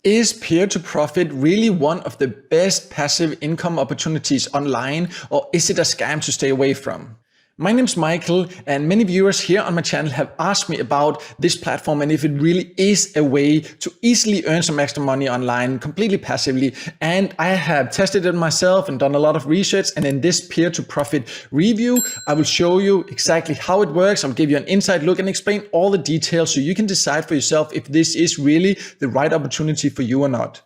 Is peer-to-profit really one of the best passive income opportunities online, or is it a scam to stay away from? My name's Michael, and many viewers here on my channel have asked me about this platform and if it really is a way to easily earn some extra money online completely passively. And I have tested it myself and done a lot of research, and in this peer-to-profit review, I will show you exactly how it works. I'll give you an inside look and explain all the details so you can decide for yourself if this is really the right opportunity for you or not.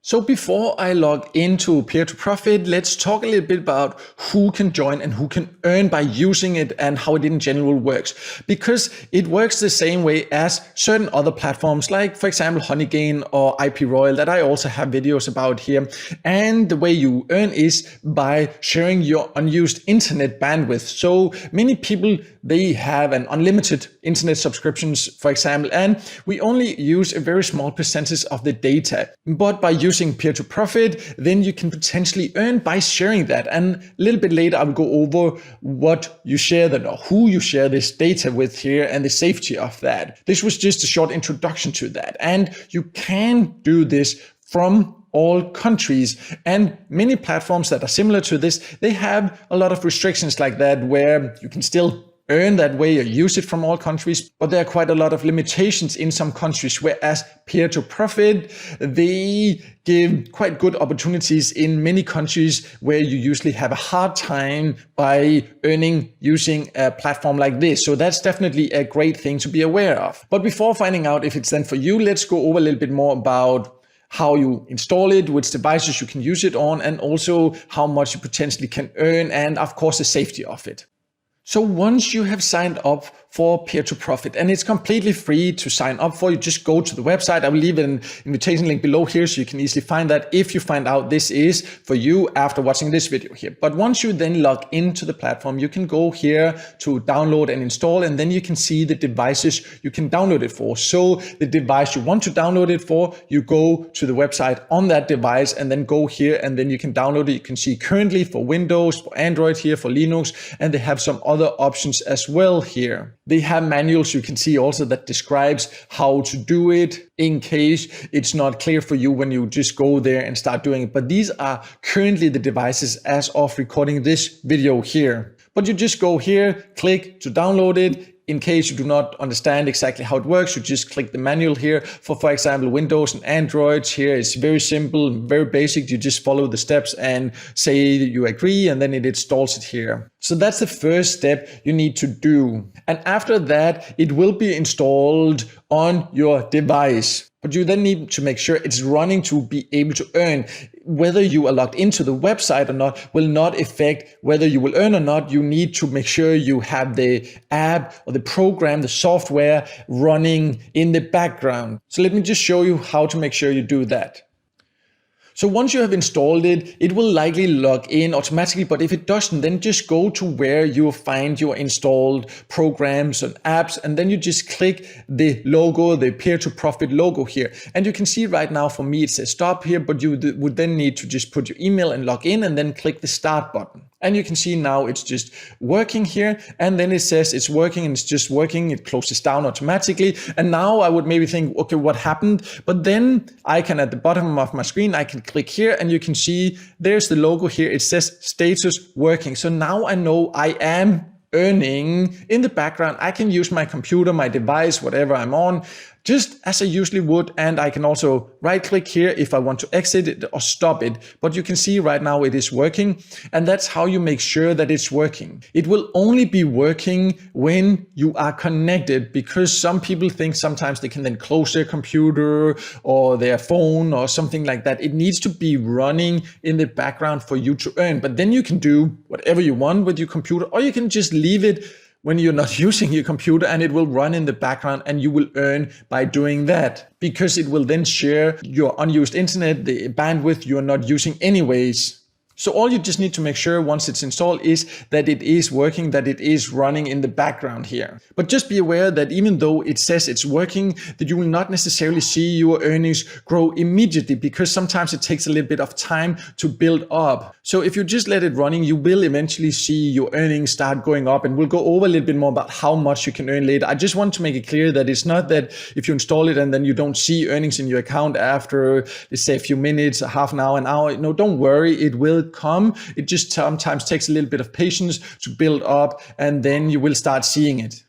So before I log into Peer2Profit, let's talk a little bit about who can join and who can earn by using it and how it in general works. Because it works the same way as certain other platforms like, for example, Honeygain or IP Royal that I also have videos about here. And the way you earn is by sharing your unused internet bandwidth. So many people, they have an unlimited internet subscriptions, for example, and we only use a very small percentage of the data. But by using Peer2Profit, then you can potentially earn by sharing that. And a little bit later, I will go over what you share that or who you share this data with here and the safety of that. This was just a short introduction to that. And you can do this from all countries, and many platforms that are similar to this, they have a lot of restrictions like that where you can still earn that way or use it from all countries, but there are quite a lot of limitations in some countries, whereas Peer2Profit, they give quite good opportunities in many countries where you usually have a hard time by earning using a platform like this. So that's definitely a great thing to be aware of. But before finding out if it's then for you, let's go over a little bit more about how you install it, which devices you can use it on, and also how much you potentially can earn, and of course the safety of it. So once you have signed up for Peer2Profit, and it's completely free to sign up for, you just go to the website. I will leave an invitation link below here so you can easily find that if you find out this is for you after watching this video here. But once you then log into the platform, you can go here to download and install, and then you can see the devices you can download it for. So the device you want to download it for, you go to the website on that device and then go here, and then you can download it. You can see currently for Windows, for Android here, for Linux, and they have some other options as well here. They have manuals you can see also that describes how to do it in case it's not clear for you when you just go there and start doing it. But these are currently the devices as of recording this video here. But you just go here, click to download it. In case you do not understand exactly how it works, you just click the manual here. For example, Windows and Androids here, it's very simple, very basic. You just follow the steps and say you agree, and then it installs it here. So that's the first step you need to do. And after that, it will be installed on your device. But you then need to make sure it's running to be able to earn. Whether you are logged into the website or not will not affect whether you will earn or not. You need to make sure you have the app or the program, the software running in the background. So let me just show you how to make sure you do that. So once you have installed it, it will likely log in automatically, but if it doesn't, then just go to where you find your installed programs and apps, and then you just click the logo, the Peer2Profit logo here. And you can see right now for me it says stop here, but you would then need to just put your email and log in and then click the start button. And you can see now it's just working here, and then it says it's working and it's just working. It closes down automatically. And now I would maybe think, okay, what happened? But then I can, at the bottom of my screen, I can click here and you can see there's the logo here. It says status working. So now I know I am earning in the background. I can use my computer, my device, whatever I'm on, just as I usually would. And I can also right click here if I want to exit it or stop it. But you can see right now it is working, and that's how you make sure that it's working. It will only be working when you are connected, because some people think sometimes they can then close their computer or their phone or something like that. It needs to be running in the background for you to earn, but then you can do whatever you want with your computer, or you can just leave it when you're not using your computer, and it will run in the background and you will earn by doing that, because it will then share your unused internet, the bandwidth you're not using anyways. So all you just need to make sure once it's installed is that it is working, that it is running in the background here. But just be aware that even though it says it's working, that you will not necessarily see your earnings grow immediately, because sometimes it takes a little bit of time to build up. So if you just let it running, you will eventually see your earnings start going up, and we'll go over a little bit more about how much you can earn later. I just want to make it clear that it's not that if you install it and then you don't see earnings in your account after, let's say, a few minutes, a half an hour, an hour. No, don't worry, it will come. It just sometimes takes a little bit of patience to build up, and then you will start seeing it.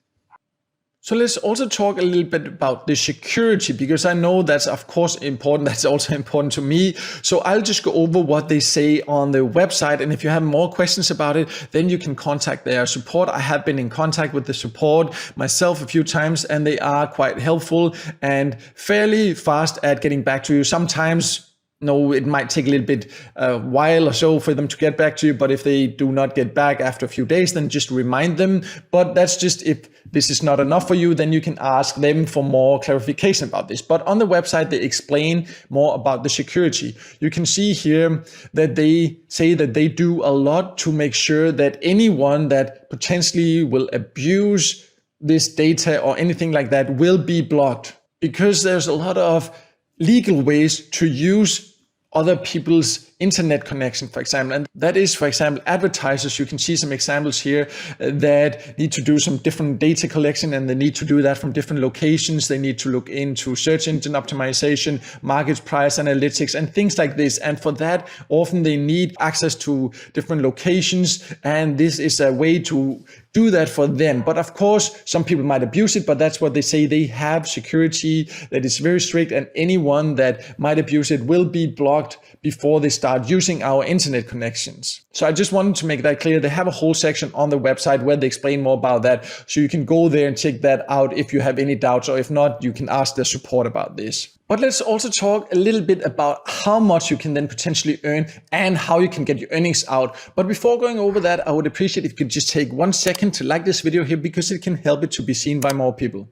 So let's also talk a little bit about the security, because I know that's of course important. That's also important to me. So I'll just go over what they say on the website. And if you have more questions about it, then you can contact their support. I have been in contact with the support myself a few times, and they are quite helpful and fairly fast at getting back to you. Sometimes it might take a little bit while or so for them to get back to you, but if they do not get back after a few days, then just remind them. But that's just if this is not enough for you, then you can ask them for more clarification about this. But on the website, they explain more about the security. You can see here that they say that they do a lot to make sure that anyone that potentially will abuse this data or anything like that will be blocked, because there's a lot of legal ways to use other people's internet connection, for example. And that is, for example, advertisers. You can see some examples here that need to do some different data collection, and they need to do that from different locations. They need to look into search engine optimization, market price analytics, and things like this. And for that, often they need access to different locations. And this is a way to do that for them. But of course, some people might abuse it, but that's what they say. They have security that is very strict, and anyone that might abuse it will be blocked before they start using our internet connections. So I just wanted to make that clear. They have a whole section on the website where they explain more about that. So you can go there and check that out if you have any doubts, or if not, you can ask their support about this. But let's also talk a little bit about how much you can then potentially earn and how you can get your earnings out. But before going over that, I would appreciate if you could just take 1 second to like this video here, because it can help it to be seen by more people.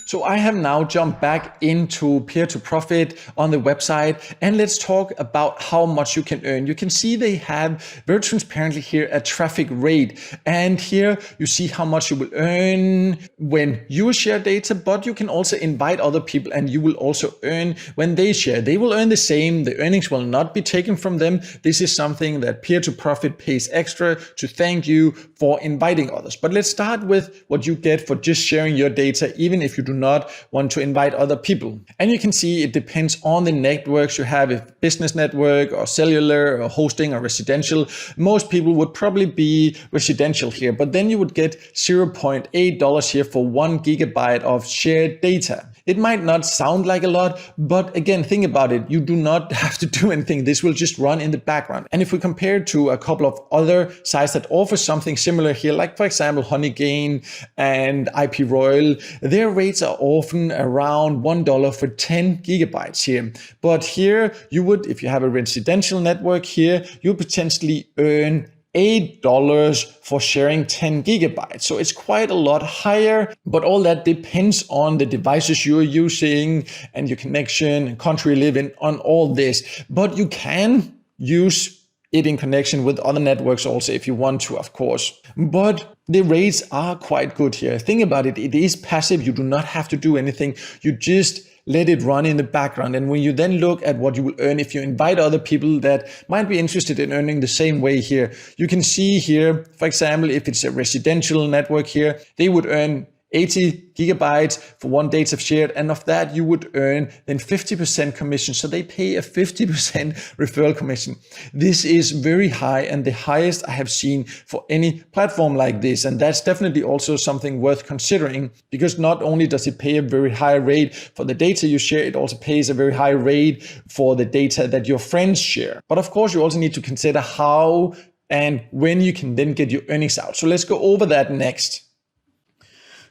So I have now jumped back into Peer2Profit on the website, and let's talk about how much you can earn. You can see they have very transparently here a traffic rate, and here you see how much you will earn when you share data, but you can also invite other people and you will also earn when they share. They will earn the same. The earnings will not be taken from them. This is something that Peer2Profit pays extra to thank you for inviting others. But let's start with what you get for just sharing your data, even if you do not want to invite other people. And you can see it depends on the networks you have, if business network or cellular or hosting or residential. Most people would probably be residential here, but then you would get $0.8 here for 1 gigabyte of shared data. It might not sound like a lot, but again, think about it. You do not have to do anything. This will just run in the background. And if we compare it to a couple of other sites that offer something similar here, like for example, Honeygain and IP Royal, their rates are often around $1 for 10 gigabytes here. But here you would, if you have a residential network here, you potentially earn $8 for sharing 10 gigabytes. So it's quite a lot higher, but all that depends on the devices you're using and your connection and country you live in, on all this. But you can use it in connection with other networks also if you want to, of course. But the rates are quite good here. Think about it. It is passive. You do not have to do anything. You just let it run in the background. And when you then look at what you will earn if you invite other people that might be interested in earning the same way here, you can see here, for example, if it's a residential network here, they would earn 80 gigabytes for 1 data shared, and of that you would earn then 50% commission. So they pay a 50% referral commission. This is very high, and the highest I have seen for any platform like this. And that's definitely also something worth considering, because not only does it pay a very high rate for the data you share, it also pays a very high rate for the data that your friends share. But of course, you also need to consider how and when you can then get your earnings out. So let's go over that next.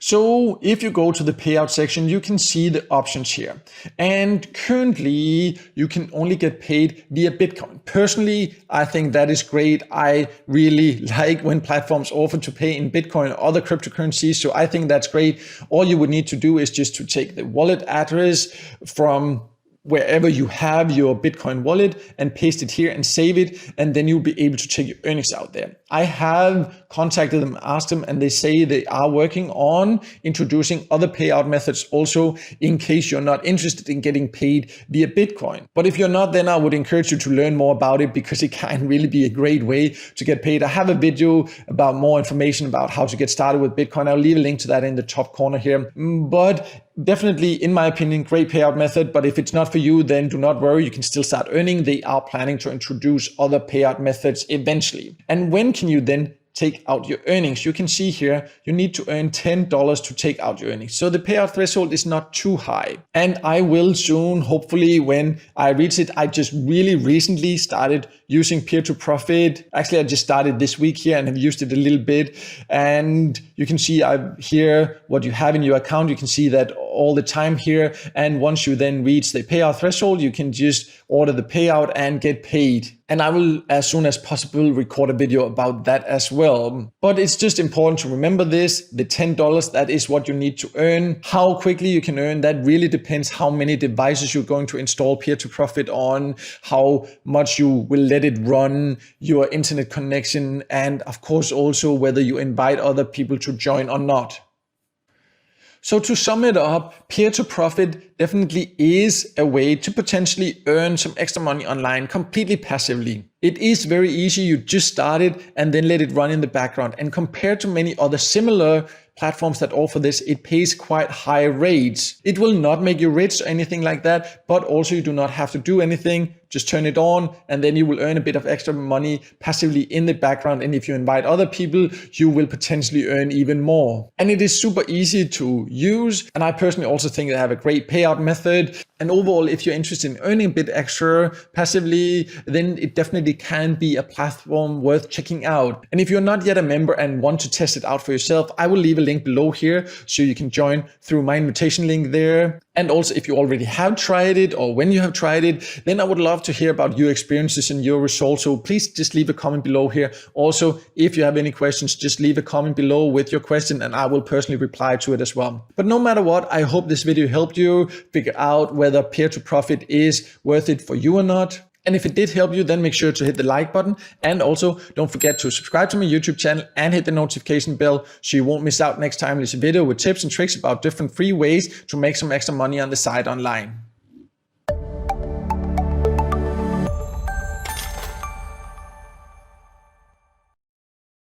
So if you go to the payout section, you can see the options here. And currently you can only get paid via Bitcoin. Personally, I think that is great. I really like when platforms offer to pay in Bitcoin or other cryptocurrencies. So I think that's great. All you would need to do is just to take the wallet address from wherever you have your Bitcoin wallet and paste it here and save it, and then you'll be able to check your earnings out there. I have contacted them, asked them, and they say they are working on introducing other payout methods also in case you're not interested in getting paid via Bitcoin. But if you're not, then I would encourage you to learn more about it because it can really be a great way to get paid. I have a video about more information about how to get started with Bitcoin. I'll leave a link to that in the top corner here. But definitely, in my opinion, great payout method. But if it's not for you, then do not worry. You can still start earning. They are planning to introduce other payout methods eventually. And when can you then take out your earnings? You can see here, you need to earn $10 to take out your earnings. So the payout threshold is not too high. And I will soon, hopefully when I reach it. I just really recently started using Peer2Profit. Actually, I just started this week here and have used it a little bit. And you can see here what you have in your account. You can see that all the time here. And once you then reach the payout threshold, you can just order the payout and get paid. And I will, as soon as possible, record a video about that as well. But it's just important to remember this, the $10, that is what you need to earn. How quickly you can earn, that really depends how many devices you're going to install Peer2Profit on, how much you will let it run, your internet connection, and of course also whether you invite other people to join or not. So to sum it up, Peer2Profit definitely is a way to potentially earn some extra money online completely passively. It is very easy. You just start it and then let it run in the background. And compared to many other similar platforms that offer this, it pays quite high rates. It will not make you rich or anything like that, but also you do not have to do anything. Just turn it on and then you will earn a bit of extra money passively in the background. And if you invite other people, you will potentially earn even more. And it is super easy to use. And I personally also think they have a great payout method. And overall, if you're interested in earning a bit extra passively, then it definitely can be a platform worth checking out. And if you're not yet a member and want to test it out for yourself, I will leave a link below here so you can join through my invitation link there. And also, if you already have tried it or when you have tried it, then I would love to hear about your experiences and your results. So please just leave a comment below here. Also, if you have any questions, just leave a comment below with your question and I will personally reply to it as well. But no matter what, I hope this video helped you figure out whether Peer2Profit is worth it for you or not. And if it did help you, then make sure to hit the like button. And also don't forget to subscribe to my YouTube channel and hit the notification bell so you won't miss out next time there's a video with tips and tricks about different free ways to make some extra money on the side online.